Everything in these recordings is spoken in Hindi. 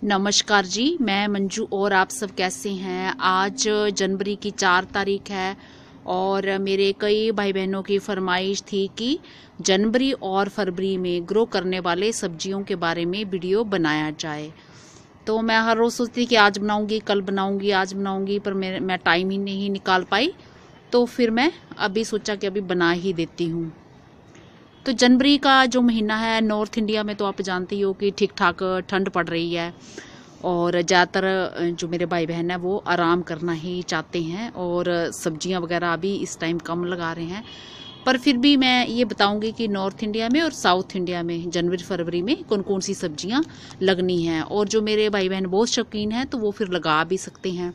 नमस्कार जी, मैं मंजू और आप सब कैसे हैं। आज जनवरी की 4 तारीख है और मेरे कई भाई बहनों की फरमाइश थी कि जनवरी और फरवरी में ग्रो करने वाले सब्जियों के बारे में वीडियो बनाया जाए। तो मैं हर रोज़ सोचती कि आज बनाऊंगी, कल बनाऊंगी, आज बनाऊंगी, पर मैं टाइम ही नहीं निकाल पाई। तो फिर मैं अभी सोचा कि अभी बना ही देती हूँ। तो जनवरी का जो महीना है, नॉर्थ इंडिया में तो आप जानते ही हो कि ठीक ठाक ठंड पड़ रही है और ज़्यादातर जो मेरे भाई बहन हैं वो आराम करना ही चाहते हैं और सब्जियां वगैरह अभी इस टाइम कम लगा रहे हैं। पर फिर भी मैं ये बताऊंगी कि नॉर्थ इंडिया में और साउथ इंडिया में जनवरी फरवरी में कौन कौन सी सब्जियां लगनी हैं, और जो मेरे भाई बहन बहुत शौकीन हैं तो वो फिर लगा भी सकते हैं।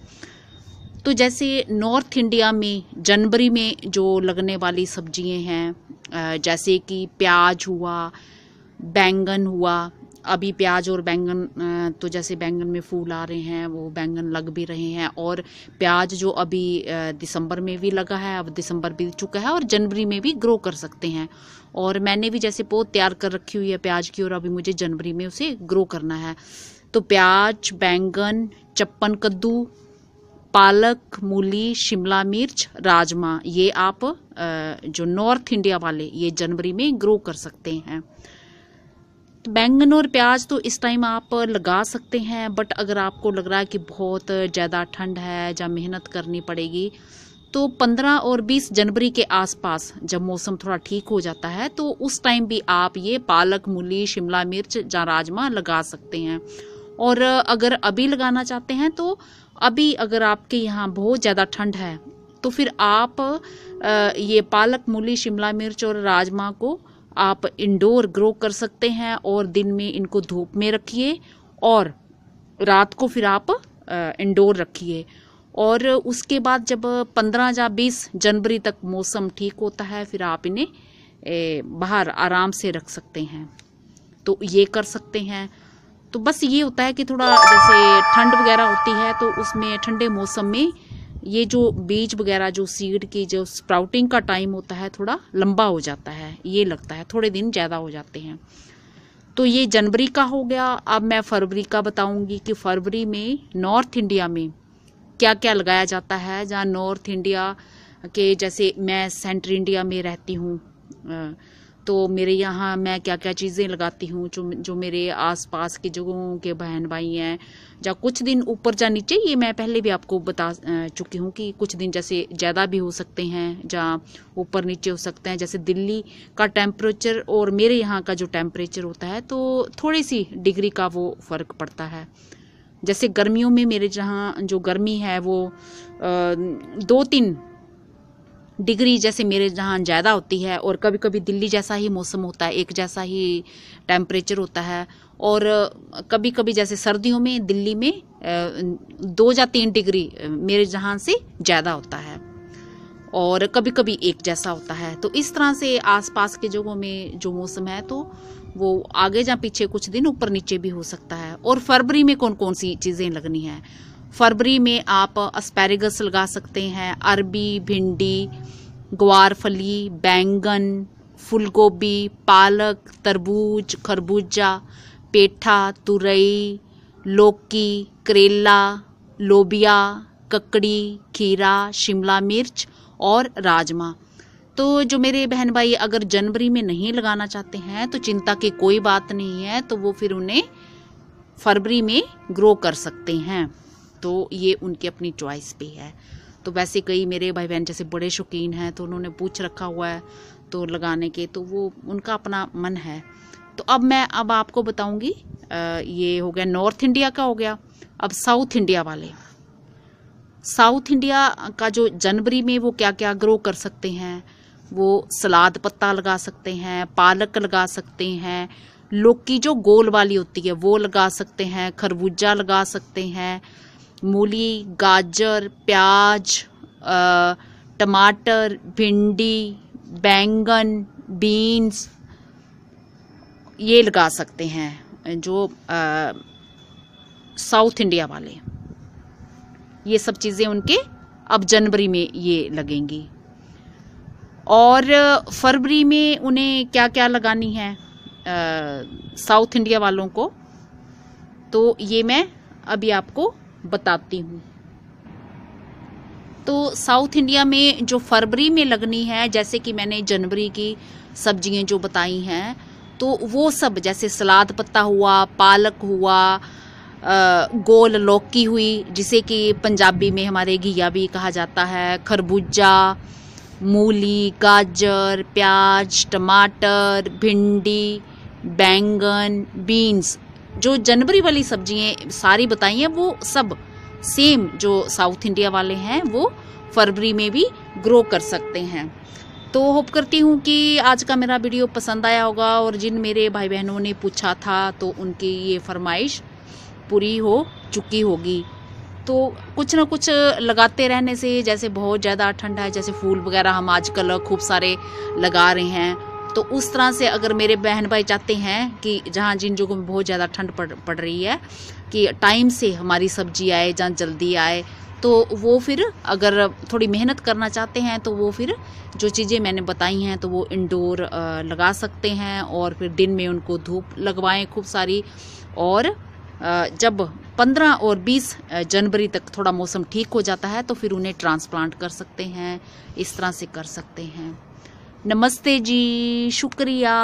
तो जैसे नॉर्थ इंडिया में जनवरी में जो लगने वाली सब्जियां हैं, जैसे कि प्याज हुआ, बैंगन हुआ। अभी प्याज और बैंगन तो जैसे बैंगन में फूल आ रहे हैं, वो बैंगन लग भी रहे हैं। और प्याज जो अभी दिसंबर में भी लगा है, अब दिसंबर बीत चुका है और जनवरी में भी ग्रो कर सकते हैं। और मैंने भी जैसे पौध तैयार कर रखी हुई है प्याज की, और अभी मुझे जनवरी में उसे ग्रो करना है। तो प्याज, बैंगन, चप्पन कद्दू, पालक, मूली, शिमला मिर्च, राजमा, ये आप जो नॉर्थ इंडिया वाले ये जनवरी में ग्रो कर सकते हैं। बैंगन और प्याज तो इस टाइम आप लगा सकते हैं, बट अगर आपको लग रहा है कि बहुत ज़्यादा ठंड है या मेहनत करनी पड़ेगी, तो 15 और 20 जनवरी के आसपास जब मौसम थोड़ा ठीक हो जाता है तो उस टाइम भी आप ये पालक, मूली, शिमला मिर्च या राजमा लगा सकते हैं। और अगर अभी लगाना चाहते हैं तो अभी अगर आपके यहाँ बहुत ज़्यादा ठंड है तो फिर आप ये पालक, मूली, शिमला मिर्च और राजमा को आप इंडोर ग्रो कर सकते हैं और दिन में इनको धूप में रखिए और रात को फिर आप इंडोर रखिए। और उसके बाद जब 15 या 20 जनवरी तक मौसम ठीक होता है फिर आप इन्हें बाहर आराम से रख सकते हैं। तो ये कर सकते हैं। तो बस ये होता है कि थोड़ा जैसे ठंड वगैरह होती है तो उसमें ठंडे मौसम में ये जो बीज वगैरह, जो सीड की जो स्प्राउटिंग का टाइम होता है थोड़ा लंबा हो जाता है, ये लगता है थोड़े दिन ज़्यादा हो जाते हैं। तो ये जनवरी का हो गया। अब मैं फरवरी का बताऊंगी कि फरवरी में नॉर्थ इंडिया में क्या क्या लगाया जाता है। जहाँ नॉर्थ इंडिया के, जैसे मैं सेंट्रल इंडिया में रहती हूँ, तो मेरे यहाँ मैं क्या क्या चीज़ें लगाती हूँ, जो मेरे आसपास के जगहों के बहन भाई हैं, या कुछ दिन ऊपर या नीचे, ये मैं पहले भी आपको बता चुकी हूँ कि कुछ दिन जैसे ज़्यादा भी हो सकते हैं या ऊपर नीचे हो सकते हैं। जैसे दिल्ली का टेम्परेचर और मेरे यहाँ का जो टेम्परेचर होता है तो थोड़ी सी डिग्री का वो फ़र्क पड़ता है। जैसे गर्मियों में मेरे जहाँ जो गर्मी है वो 2-3 डिग्री जैसे मेरे जहाँ ज़्यादा होती है, और कभी कभी दिल्ली जैसा ही मौसम होता है, एक जैसा ही टेम्परेचर होता है। और कभी कभी जैसे सर्दियों में दिल्ली में 2 या 3 डिग्री मेरे जहाँ से ज़्यादा होता है, और कभी कभी एक जैसा होता है। तो इस तरह से आसपास के जगहों में जो मौसम है तो वो आगे या पीछे कुछ दिन ऊपर नीचे भी हो सकता है। और फरवरी में कौन कौन सी चीज़ें लगनी है। फरवरी में आप एस्पैरेगस लगा सकते हैं, अरबी, भिंडी, ग्वारफली, बैंगन, फूलगोभी, पालक, तरबूज, खरबूजा, पेठा, तुरई, लौकी, करेला, लोबिया, ककड़ी, खीरा, शिमला मिर्च और राजमा। तो जो मेरे बहन भाई अगर जनवरी में नहीं लगाना चाहते हैं तो चिंता की कोई बात नहीं है, तो वो फिर उन्हें फरवरी में ग्रो कर सकते हैं। तो ये उनकी अपनी चॉइस पे है। तो वैसे कई मेरे भाई बहन जैसे बड़े शौकीन हैं तो उन्होंने पूछ रखा हुआ है तो लगाने के, तो वो उनका अपना मन है। तो अब मैं आपको बताऊंगी, ये हो गया नॉर्थ इंडिया का हो गया। अब साउथ इंडिया वाले, साउथ इंडिया का जो जनवरी में वो क्या क्या ग्रो कर सकते हैं। वो सलाद पत्ता लगा सकते हैं, पालक लगा सकते हैं, लौकी जो गोल वाली होती है वो लगा सकते हैं, खरबूजा लगा सकते हैं, मूली, गाजर, प्याज, टमाटर, भिंडी, बैंगन, बीन्स, ये लगा सकते हैं जो साउथ इंडिया वाले। ये सब चीज़ें उनके अब जनवरी में ये लगेंगी। और फरवरी में उन्हें क्या क्या लगानी है साउथ इंडिया वालों को। तो ये मैं अभी आपको बताती हूँ। तो साउथ इंडिया में जो फरवरी में लगनी है, जैसे कि मैंने जनवरी की सब्जियां जो बताई हैं, तो वो सब जैसे सलाद पत्ता हुआ, पालक हुआ, गोल लौकी हुई जिसे कि पंजाबी में हमारे घिया भी कहा जाता है, खरबूजा, मूली, गाजर, प्याज, टमाटर, भिंडी, बैंगन, बीन्स, जो जनवरी वाली सब्जियां सारी बताई हैं वो सब सेम जो साउथ इंडिया वाले हैं वो फरवरी में भी ग्रो कर सकते हैं। तो होप करती हूँ कि आज का मेरा वीडियो पसंद आया होगा और जिन मेरे भाई बहनों ने पूछा था तो उनकी ये फरमाइश पूरी हो चुकी होगी। तो कुछ ना कुछ लगाते रहने से, जैसे बहुत ज़्यादा ठंड है, जैसे फूल वगैरह हम आजकल खूब सारे लगा रहे हैं, तो उस तरह से अगर मेरे बहन भाई चाहते हैं कि जहाँ जिन जगहों में बहुत ज़्यादा ठंड पड़ रही है कि टाइम से हमारी सब्जी आए, जहाँ जल्दी आए, तो वो फिर अगर थोड़ी मेहनत करना चाहते हैं तो वो फिर जो चीज़ें मैंने बताई हैं तो वो इंडोर लगा सकते हैं और फिर दिन में उनको धूप लगवाएं खूब सारी। और जब 15 और 20 जनवरी तक थोड़ा मौसम ठीक हो जाता है तो फिर उन्हें ट्रांसप्लांट कर सकते हैं, इस तरह से कर सकते हैं। नमस्ते जी, शुक्रिया।